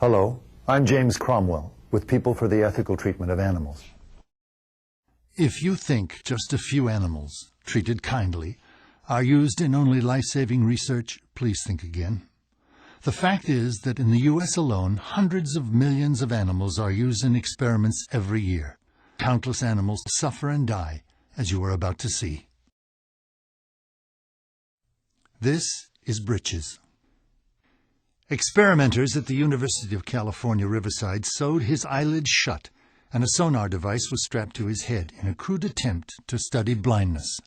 Hello, I'm James Cromwell with People for the Ethical Treatment of Animals. If you think just a few animals, treated kindly, are used in only life-saving research, please think again. The fact is that in the U.S. alone, hundreds of millions of animals are used in experiments every year. Countless animals suffer and die, as you are about to see. This is Britches. Experimenters at the University of California, Riverside sewed his eyelids shut, and a sonar device was strapped to his head in a crude attempt to study blindness.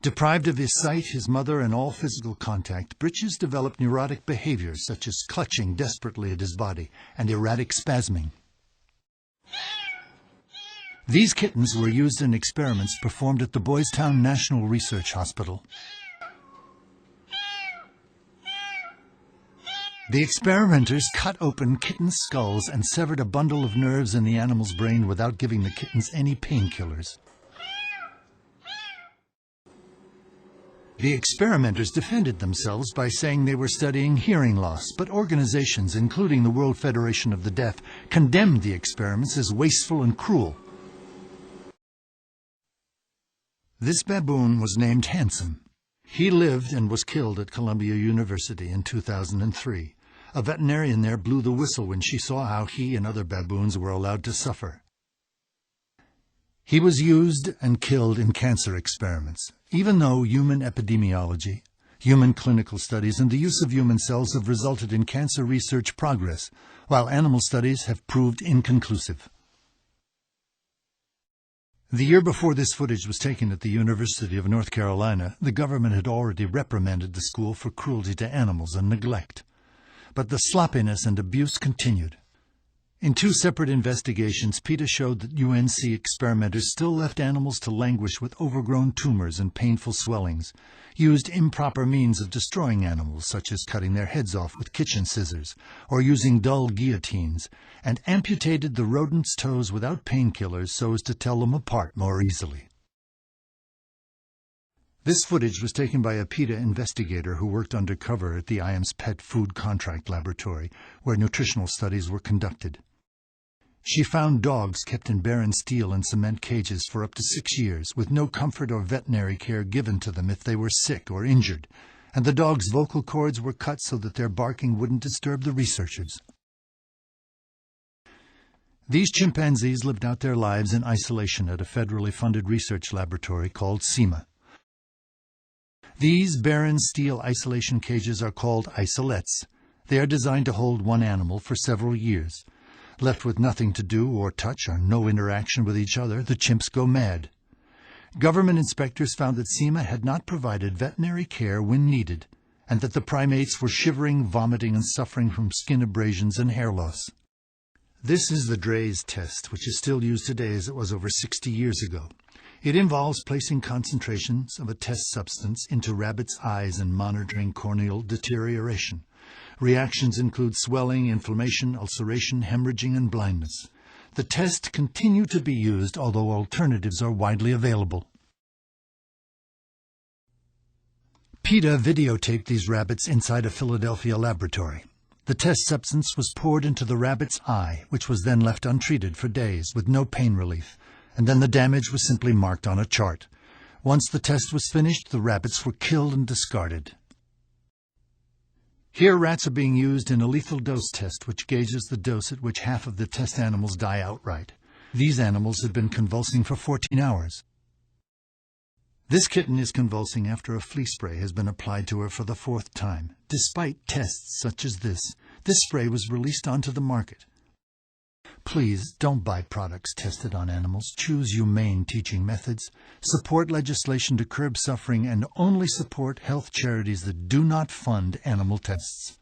Deprived of his sight, his mother, and all physical contact, Britches developed neurotic behaviors such as clutching desperately at his body and erratic spasming. These kittens were used in experiments performed at the Boys Town National Research Hospital. The experimenters cut open kittens' skulls and severed a bundle of nerves in the animal's brain without giving the kittens any painkillers. The experimenters defended themselves by saying they were studying hearing loss, but organizations, including the World Federation of the Deaf, condemned the experiments as wasteful and cruel. This baboon was named Handsome. He lived and was killed at Columbia University in 2003. A veterinarian there blew the whistle when she saw how he and other baboons were allowed to suffer. He was used and killed in cancer experiments, even though human epidemiology, human clinical studies, and the use of human cells have resulted in cancer research progress, while animal studies have proved inconclusive. The year before this footage was taken at the University of North Carolina, the government had already reprimanded the school for cruelty to animals and neglect. But the sloppiness and abuse continued. In two separate investigations, PETA showed that UNC experimenters still left animals to languish with overgrown tumors and painful swellings, used improper means of destroying animals, such as cutting their heads off with kitchen scissors, or using dull guillotines, and amputated the rodents' toes without painkillers so as to tell them apart more easily. This footage was taken by a PETA investigator who worked undercover at the IAM's pet food contract laboratory, where nutritional studies were conducted. She found dogs kept in barren steel and cement cages for up to 6 years, with no comfort or veterinary care given to them if they were sick or injured, and the dogs' vocal cords were cut so that their barking wouldn't disturb the researchers. These chimpanzees lived out their lives in isolation at a federally funded research laboratory called SEMA. These barren steel isolation cages are called isolettes. They are designed to hold one animal for several years. Left with nothing to do or touch or no interaction with each other, the chimps go mad. Government inspectors found that SEMA had not provided veterinary care when needed, and that the primates were shivering, vomiting, and suffering from skin abrasions and hair loss. This is the Draize test, which is still used today as it was over 60 years ago. It involves placing concentrations of a test substance into rabbits' eyes and monitoring corneal deterioration. Reactions include swelling, inflammation, ulceration, hemorrhaging, and blindness. The tests continue to be used, although alternatives are widely available. PETA videotaped these rabbits inside a Philadelphia laboratory. The test substance was poured into the rabbit's eye, which was then left untreated for days with no pain relief, and then the damage was simply marked on a chart. Once the test was finished, the rabbits were killed and discarded. Here rats are being used in a lethal dose test, which gauges the dose at which half of the test animals die outright. These animals had been convulsing for 14 hours. This kitten is convulsing after a flea spray has been applied to her for the 4th time. Despite tests such as this spray was released onto the market. Please don't buy products tested on animals. Choose humane teaching methods. Support legislation to curb suffering and only support health charities that do not fund animal tests.